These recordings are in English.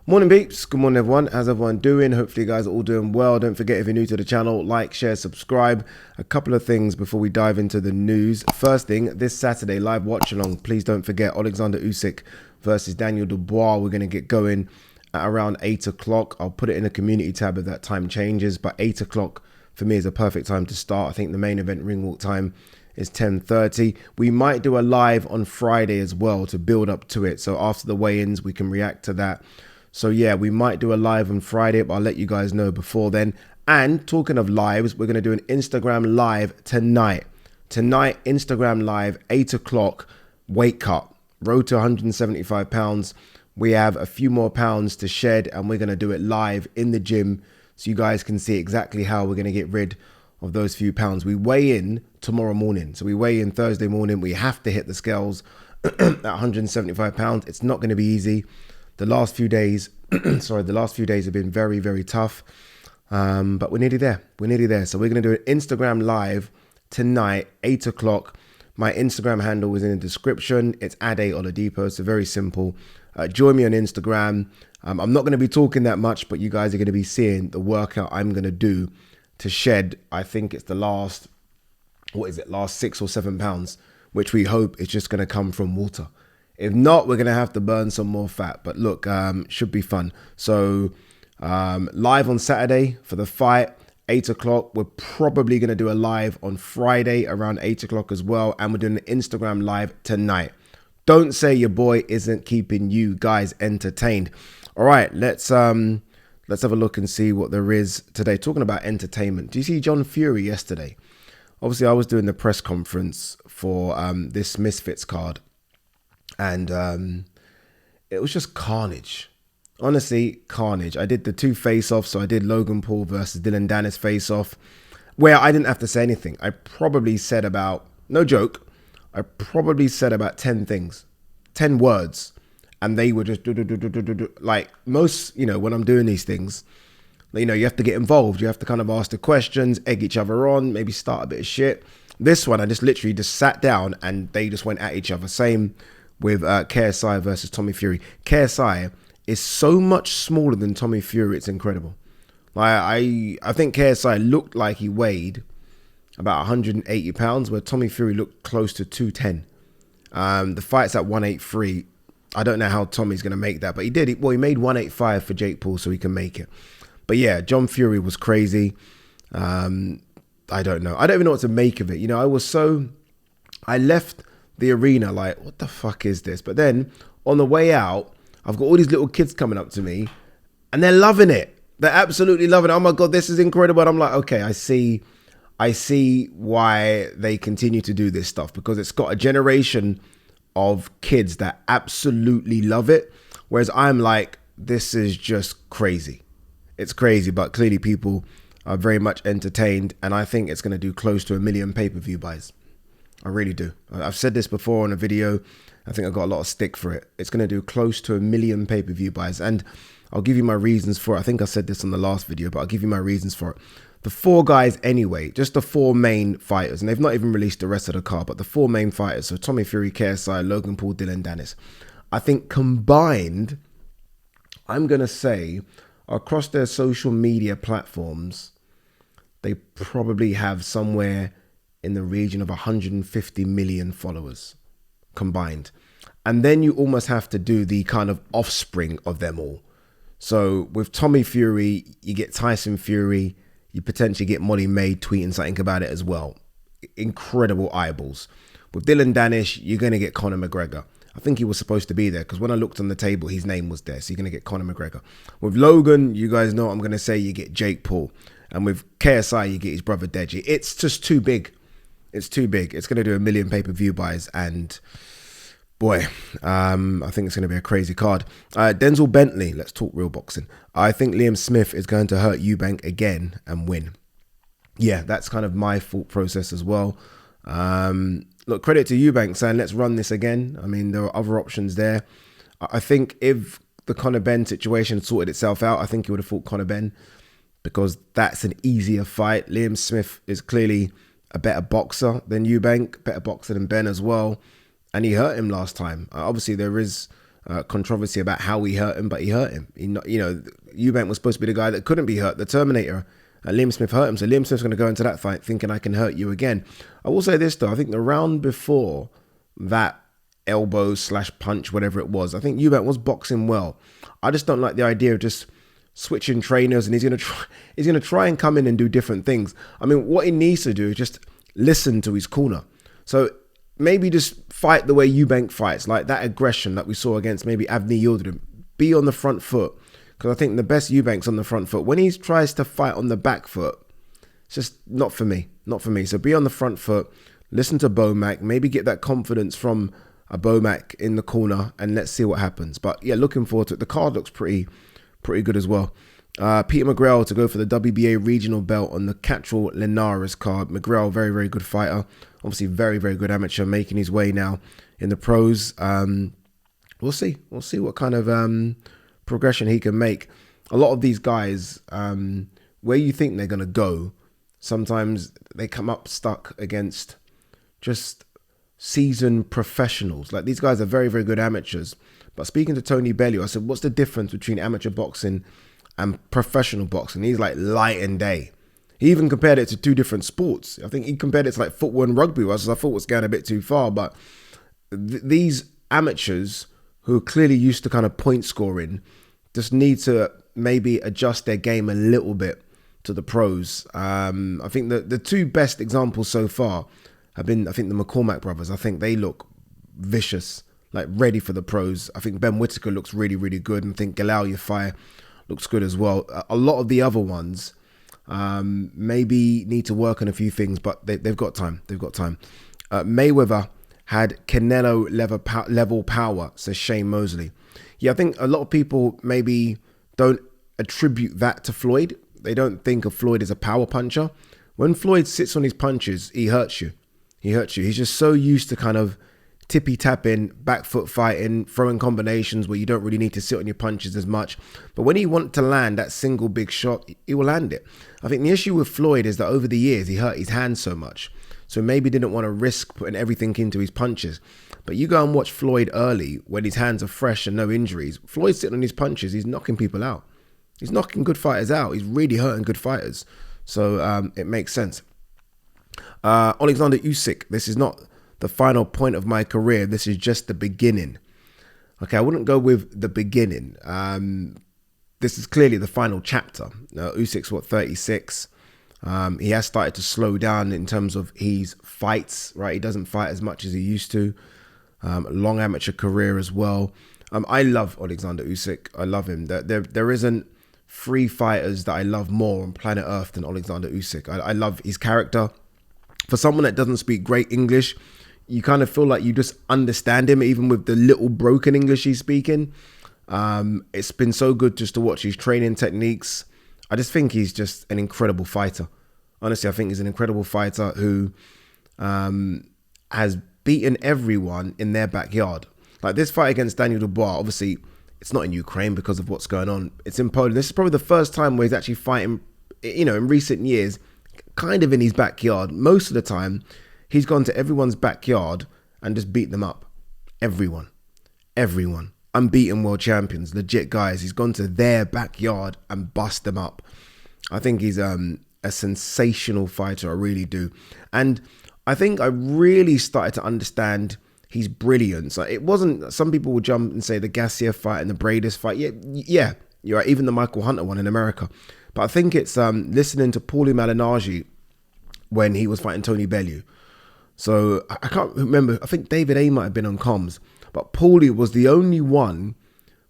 Morning peeps, good morning everyone. How's everyone doing? Hopefully you guys are all doing well. Don't forget, if you're new to the channel, like, share, subscribe. A couple of things before we dive into the news. First thing, this Saturday live watch along, please don't forget Oleksandr Usyk versus Daniel Dubois. We're going to get going at around 8 o'clock. I'll put it in the community tab if that time changes, but 8 o'clock for me is a perfect time to start. I think the main event ring walk time is 10:30. We might do a live on Friday as well to build up to it. So after the weigh-ins, we can react to that. So yeah, we might do a live on Friday, but I'll let you guys know before then. And talking of lives, we're going to do an Instagram live tonight. Tonight, Instagram live, 8 o'clock, weight cut, road to 175 pounds. We have a few more pounds to shed and we're going to do it live in the gym so you guys can see exactly how we're going to get rid of those few pounds. We weigh in tomorrow morning. So we weigh in Thursday morning. We have to hit the scales at 175 pounds. It's not going to be easy. The last few days, the last few days have been very, very tough. But we're nearly there. We're nearly there. So we're going to do an Instagram live tonight, 8 o'clock. My Instagram handle is in the description. It's @Oladipo. So very simple. Join me on Instagram. I'm not going to be talking that much, but you guys are going to be seeing the workout I'm going to do to shed. I think it's the last 6 or 7 pounds, which we hope is just going to come from water. If not, we're going to have to burn some more fat. But look, should be fun. So live on Saturday for the fight, 8 o'clock. We're probably going to do a live on Friday around 8 o'clock as well. And we're doing an Instagram live tonight. Don't say your boy isn't keeping you guys entertained. All right, let's have a look and see what there is today. Talking about entertainment. Do you see John Fury yesterday? Obviously, I was doing the press conference for this Misfits card. And it was just carnage. Honestly, carnage. I did the 2 face-offs. So I did Logan Paul versus Dylan Dennis face-off, where I didn't have to say anything. I probably said about, no joke, I probably said about 10 things, 10 words. And they were just like most, when I'm doing these things, you have to get involved. You have to kind of ask the questions, egg each other on, maybe start a bit of shit. This one, I just literally just sat down and they just went at each other. Same with KSI versus Tommy Fury. KSI is so much smaller than Tommy Fury. It's incredible. I think KSI looked like he weighed about 180 pounds, where Tommy Fury looked close to 210. The fight's at 183. I don't know how Tommy's going to make that, but he did. Well, he made 185 for Jake Paul, so he can make it. But yeah, John Fury was crazy. I don't know. I don't even know what to make of it. I left the arena like, what the fuck is this? But then on the way out, I've got all these little kids coming up to me and they're loving it. They're absolutely loving it. Oh my God, this is incredible. And I'm like, okay, I see why they continue to do this stuff, because it's got a generation of kids that absolutely love it. Whereas I'm like, this is just crazy. It's crazy, but clearly people are very much entertained. And I think it's going to do close to 1 million pay-per-view buys. I really do. I've said this before on a video. I think I got a lot of stick for it. It's going to do close to 1 million pay-per-view buys. And I'll give you my reasons for it. I think I said this on the last video, but I'll give you my reasons for it. The 4 guys anyway, just the 4 main fighters, and they've not even released the rest of the card, but the 4 main fighters, so Tommy Fury, KSI, Logan Paul, Dylan Dennis, I think combined, I'm going to say, across their social media platforms, they probably have somewhere in the region of 150 million followers combined. And then you almost have to do the kind of offspring of them all. So with Tommy Fury, you get Tyson Fury, you potentially get Molly May tweeting something about it as well. Incredible eyeballs. With Dylan Dennis, you're going to get Conor McGregor. I think he was supposed to be there because when I looked on the table, his name was there. So you're going to get Conor McGregor. With Logan, you guys know what I'm going to say, you get Jake Paul. And with KSI, you get his brother Deji. It's just too big. It's too big. It's going to do 1 million pay-per-view buys. And boy, I think it's going to be a crazy card. Denzel Bentley, let's talk real boxing. I think Liam Smith is going to hurt Eubank again and win. Yeah, that's kind of my thought process as well. Look, credit to Eubank saying, let's run this again. I mean, there are other options there. I think if the Conor Benn situation sorted itself out, I think he would have fought Conor Benn because that's an easier fight. Liam Smith is clearly a better boxer than Eubank, better boxer than Ben as well. And he hurt him last time. Obviously, there is controversy about how he hurt him, but he hurt him. Eubank was supposed to be the guy that couldn't be hurt, the Terminator. Liam Smith hurt him, so Liam Smith's going to go into that fight thinking I can hurt you again. I will say this though, I think the round before that elbow/punch, whatever it was, I think Eubank was boxing well. I just don't like the idea of just switching trainers, and he's gonna try and come in and do different things. I mean, what he needs to do is just listen to his corner. So maybe just fight the way Eubank fights, like that aggression that we saw against maybe Avni Yildirim. Be on the front foot, because I think the best Eubank's on the front foot. When he tries to fight on the back foot, it's just not for me. So be on the front foot, listen to Bomac, maybe get that confidence from a Bomac in the corner, and let's see what happens. But yeah, looking forward to it. The card looks pretty good as well. Peter McGrail to go for the WBA regional belt on the Catral Linares card. McGrail, very, very good fighter. Obviously, very, very good amateur, making his way now in the pros. We'll see what kind of progression he can make. A lot of these guys, where you think they're going to go, sometimes they come up stuck against just seasoned professionals. Like, these guys are very, very good amateurs. But speaking to Tony Bellew, I said, what's the difference between amateur boxing and professional boxing? He's like light and day. He even compared it to two different sports. I think he compared it to like football and rugby, which I thought was going a bit too far. But these amateurs who are clearly used to kind of point scoring just need to maybe adjust their game a little bit to the pros. I think the two best examples so far have been, I think, the McCormack brothers. I think they look vicious, like ready for the pros. I think Ben Whittaker looks really, really good. And I think Galal Yafai looks good as well. A lot of the other ones maybe need to work on a few things, but they've got time. Mayweather had Canelo level power, says Shane Mosley. Yeah, I think a lot of people maybe don't attribute that to Floyd. They don't think of Floyd as a power puncher. When Floyd sits on his punches, he hurts you. He's just so used to kind of tippy-tapping, back foot fighting, throwing combinations where you don't really need to sit on your punches as much. But when he wants to land that single big shot, he will land it. I think the issue with Floyd is that over the years, he hurt his hands so much. So maybe didn't want to risk putting everything into his punches. But you go and watch Floyd early when his hands are fresh and no injuries. Floyd's sitting on his punches. He's knocking people out. He's knocking good fighters out. He's really hurting good fighters. So it makes sense. Oleksandr Usyk, this is not the final point of my career. This is just the beginning. Okay, I wouldn't go with the beginning. This is clearly the final chapter. Usyk's 36. He has started to slow down in terms of his fights, right? He doesn't fight as much as he used to. Long amateur career as well. I love Oleksandr Usyk. I love him. There isn't three fighters that I love more on planet Earth than Oleksandr Usyk. I love his character. For someone that doesn't speak great English, you kind of feel like you just understand him, even with the little broken English he's speaking. It's been so good just to watch his training techniques. I just think he's just an incredible fighter. Honestly, I think he's an incredible fighter who has beaten everyone in their backyard. Like this fight against Daniel Dubois, obviously, it's not in Ukraine because of what's going on. It's in Poland. This is probably the first time where he's actually fighting, in recent years, kind of in his backyard. Most of the time, he's gone to everyone's backyard and just beat them up. Everyone. Unbeaten world champions, legit guys. He's gone to their backyard and bust them up. I think he's a sensational fighter. I really do. And I think I really started to understand his brilliance. Like, it wasn't, some people will jump and say the Gassiev fight and the Bradis fight. Yeah, you're right. Even the Michael Hunter one in America. But I think it's listening to Paulie Malignaggi when he was fighting Tony Bellew. So I can't remember. I think David A might have been on comms. But Paulie was the only one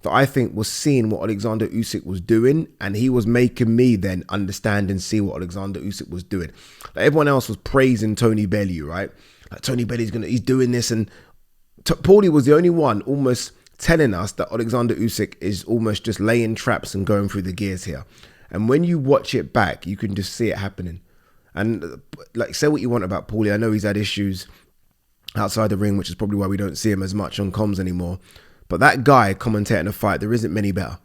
that I think was seeing what Oleksandr Usyk was doing. And he was making me then understand and see what Oleksandr Usyk was doing. Like, everyone else was praising Tony Bellew, right? Like, Tony Bellew's he's doing this. And Paulie was the only one almost telling us that Oleksandr Usyk is almost just laying traps and going through the gears here. And when you watch it back, you can just see it happening. And like, say what you want about Paulie. I know he's had issues outside the ring, which is probably why we don't see him as much on comms anymore. But that guy commentating a fight, there isn't many better.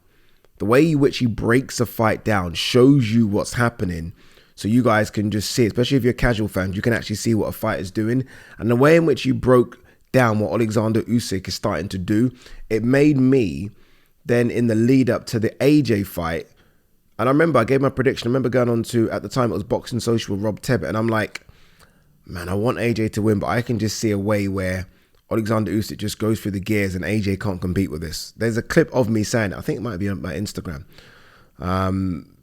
The way in which he breaks a fight down shows you what's happening. So you guys can just see, especially if you're casual fans, you can actually see what a fight is doing. And the way in which he broke down what Oleksandr Usyk is starting to do, it made me then in the lead up to the AJ fight. And I remember I gave my prediction. I remember going on to, at the time it was Boxing Social with Rob Tebbett. And I'm like, man, I want AJ to win, but I can just see a way where Oleksandr Usyk just goes through the gears and AJ can't compete with this. There's a clip of me saying it. I think it might be on my Instagram.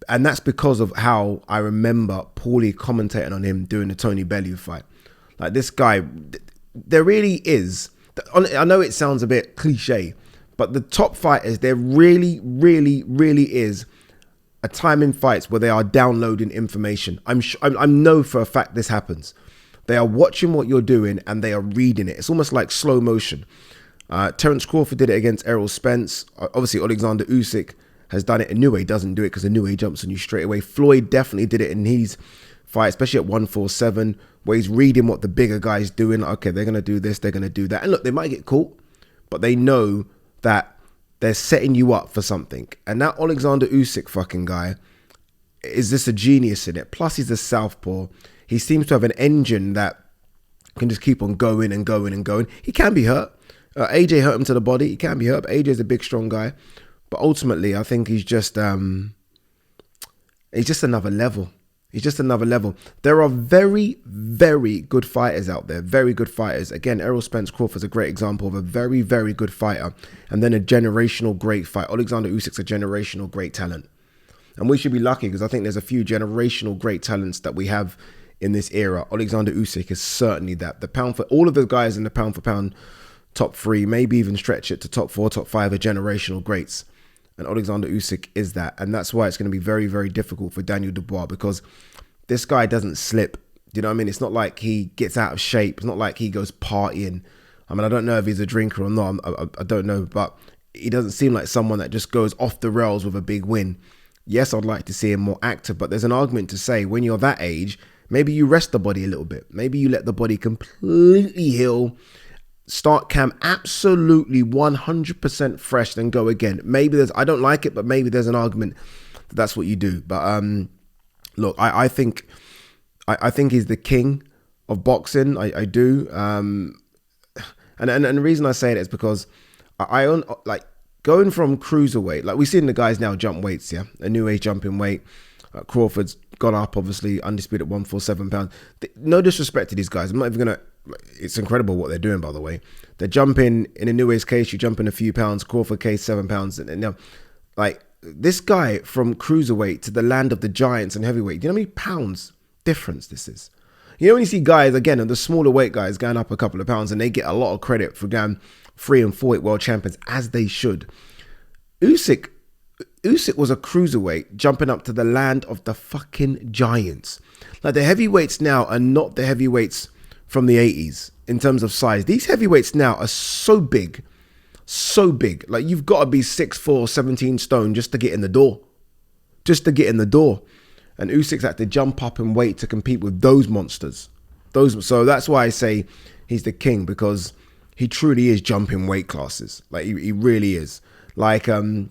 And that's because of how I remember Paulie commentating on him doing the Tony Bellew fight. Like, this guy, there really is, I know it sounds a bit cliche, but the top fighters, there really, really, really is a time in fights where they are downloading information. I know for a fact this happens. They are watching what you're doing and they are reading it. It's almost like slow motion. Terence Crawford did it against Errol Spence. Obviously, Oleksandr Usyk has done it. Inoue doesn't do it because Inoue jumps on you straight away. Floyd definitely did it in his fight, especially at 147, where he's reading what the bigger guy's doing. Okay, they're going to do this, they're going to do that. And look, they might get caught, but they know that they're setting you up for something. And that Oleksandr Usyk fucking guy is just a genius in it. Plus, he's a southpaw. He seems to have an engine that can just keep on going and going and going. He can be hurt. AJ hurt him to the body. He can be hurt, but AJ's a big, strong guy. But ultimately, I think he's just another level. He's just another level. There are very, very good fighters out there. Very good fighters. Again, Errol Spence Crawford's a great example of a very, very good fighter. And then a generational great fight. Oleksandr Usyk's a generational great talent. And we should be lucky because I think there's a few generational great talents that we have in this era. Oleksandr Usyk is certainly that. The pound for all of the guys in the pound for pound top 3, maybe even stretch it to top 4, top 5 are generational greats. And Oleksandr Usyk is that. And that's why it's going to be very, very difficult for Daniel Dubois, because this guy doesn't slip. You know what I mean? It's not like he gets out of shape. It's not like he goes partying. I mean, I don't know if he's a drinker or not. I don't know. But he doesn't seem like someone that just goes off the rails with a big win. Yes, I'd like to see him more active. But there's an argument to say when you're that age, maybe you rest the body a little bit. Maybe you let the body completely heal. Start camp absolutely 100% fresh, then go again. Maybe I don't like it, but maybe there's an argument that that's what you do. But look, I think he's the king of boxing. I do. And the reason I say it is because I like going from cruiserweight. Like we've seen the guys now jump weights. Yeah, a new age jumping weight. Crawford's gone up, obviously undisputed at 147 pounds. No disrespect to these guys. I'm not even gonna. It's incredible what they're doing, by the way. They're jumping in a new age case. You jump in a few pounds. Crawford case 7 pounds, and now, like this guy from cruiserweight to the land of the giants and heavyweight. Do you know how many pounds difference this is? You know when you see guys again, and the smaller weight guys going up a couple of pounds, and they get a lot of credit for going 3 and 4 world champions, as they should. Usyk was a cruiserweight jumping up to the land of the fucking giants. Like the heavyweights now are not the heavyweights from the 80s in terms of size. These heavyweights now are so big. Like you've got to be 6'4", 17 stone just to get in the door. And Usyk's had to jump up and weight to compete with those monsters. So that's why I say he's the king, because he truly is jumping weight classes. Like he really is. Like, yeah,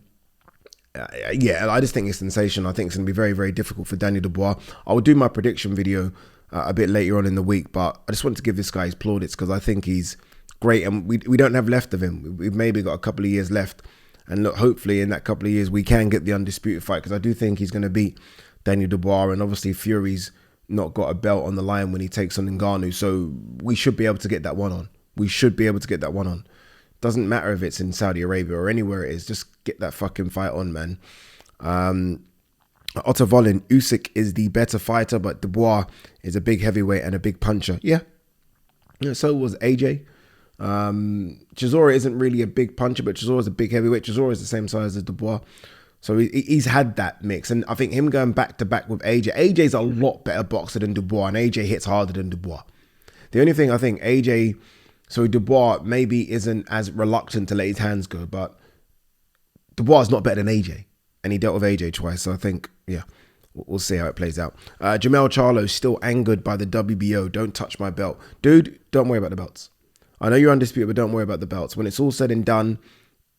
I just think it's sensational. I think it's going to be very, very difficult for Daniel Dubois. I will do my prediction video a bit later on in the week, but I just wanted to give this guy his plaudits because I think he's great, and we don't have left of him. We've maybe got a couple of years left, and look, hopefully in that couple of years we can get the undisputed fight, because I do think he's going to beat Daniel Dubois, and obviously Fury's not got a belt on the line when he takes on Ngannou, so we should be able to get that one on. Doesn't matter if it's in Saudi Arabia or anywhere it is, just get that fucking fight on, man. Otto Volin, Usyk is the better fighter, but Dubois is a big heavyweight and a big puncher. Yeah, so was AJ. Chisora isn't really a big puncher, but Chisora is a big heavyweight. Chisora is the same size as Dubois. So he's had that mix. And I think him going back to back with AJ's a lot better boxer than Dubois, and AJ hits harder than Dubois. The only thing I think Dubois maybe isn't as reluctant to let his hands go, but Dubois is not better than AJ. And he dealt with AJ twice, so I think, yeah, we'll see how it plays out. Jamel Charlo still angered by the WBO. Don't touch my belt. Dude, don't worry about the belts. I know you're undisputed, but don't worry about the belts. When it's all said and done,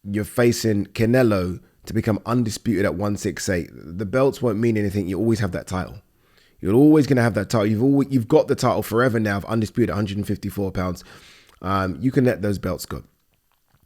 you're facing Canelo to become undisputed at 168. The belts won't mean anything. You always have that title. You're always going to have that title. You've got the title forever now of undisputed at 154 pounds. You can let those belts go.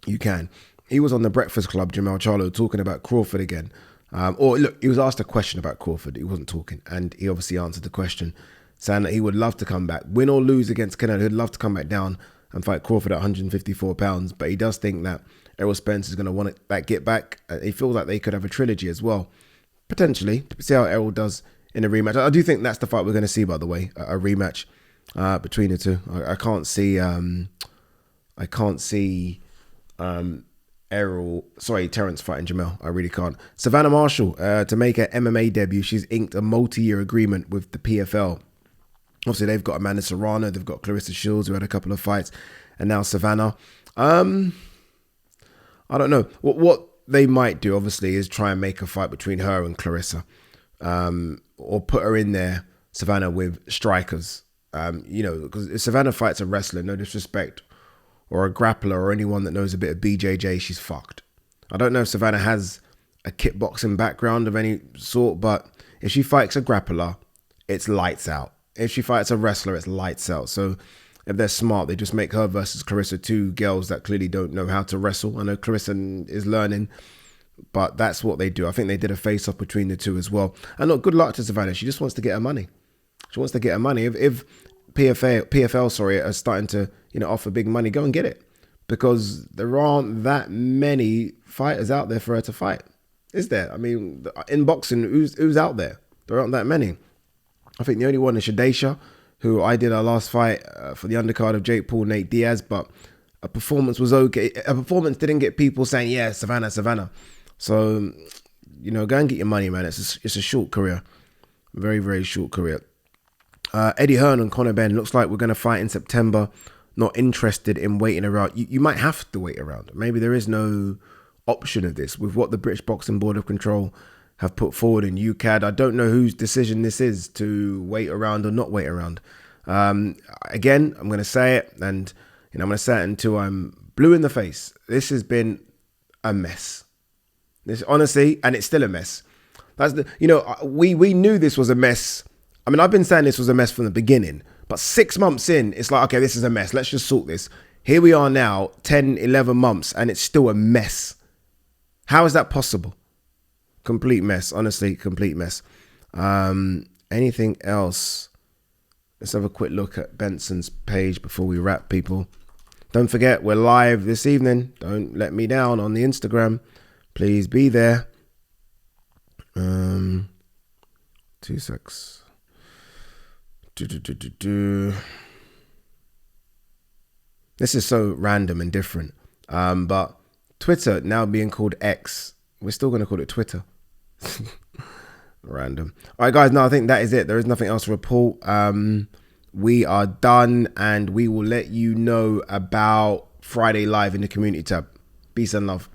You can. He was on the Breakfast Club, Jamel Charlo, talking about Crawford again. Or look, he was asked a question about Crawford. He wasn't talking, and he obviously answered the question, saying that he would love to come back, win or lose against Canelo. He'd love to come back down and fight Crawford at 154 pounds, but he does think that Errol Spence is going to want it back, get back. He feels like they could have a trilogy as well, potentially. See how Errol does in a rematch. I do think that's the fight we're going to see, by the way, a rematch between the two. I can't see. Terence fighting Jamel. I really can't. Savannah Marshall, to make her MMA debut, she's inked a multi-year agreement with the PFL. Obviously, they've got Amanda Serrano, they've got Clarissa Shields, who had a couple of fights, and now Savannah. I don't know. What they might do, obviously, is try and make a fight between her and Clarissa, or put her in there, Savannah, with strikers. Because if Savannah fights a wrestler, no disrespect, or a grappler, or anyone that knows a bit of BJJ, she's fucked. I don't know if Savannah has a kickboxing background of any sort, but if she fights a grappler, it's lights out. If she fights a wrestler, it's lights out. So if they're smart, they just make her versus Clarissa, two girls that clearly don't know how to wrestle. I know Clarissa is learning, but that's what they do. I think they did a face-off between the two as well. And look, good luck to Savannah. She just wants to get her money. She wants to get her money. If PFL are starting to offer big money, go and get it, because there aren't that many fighters out there for her to fight, is there? I mean, in boxing, who's out there? There aren't that many. I think the only one is Shadesha, who I did our last fight for the undercard of Jake Paul, Nate Diaz, but a performance was okay. A performance didn't get people saying, yeah, Savannah. So, go and get your money, man. It's a short career. Very, very short career. Eddie Hearn and Conor Benn, looks like we're going to fight in September. Not interested in waiting around. You might have to wait around. Maybe there is no option of this with what the British Boxing Board of Control have put forward in UCAD. I don't know whose decision this is to wait around or not wait around. Again, I'm going to say it, and I'm going to say it until I'm blue in the face. This has been a mess. This, honestly, and it's still a mess. That's we knew this was a mess. I mean, I've been saying this was a mess from the beginning, but 6 months in, it's like, okay, this is a mess. Let's just sort this. Here we are now, 10, 11 months, and it's still a mess. How is that possible? Complete mess, honestly, complete mess. Anything else? Let's have a quick look at Benson's page before we wrap, people. Don't forget, we're live this evening. Don't let me down on the Instagram. Please be there. 2 secs. This is so random and different. But Twitter now being called X. We're still going to call it Twitter. Random. All right, guys. No, I think that is it. There is nothing else to report. We are done, and we will let you know about Friday Live in the community tab. Peace and love.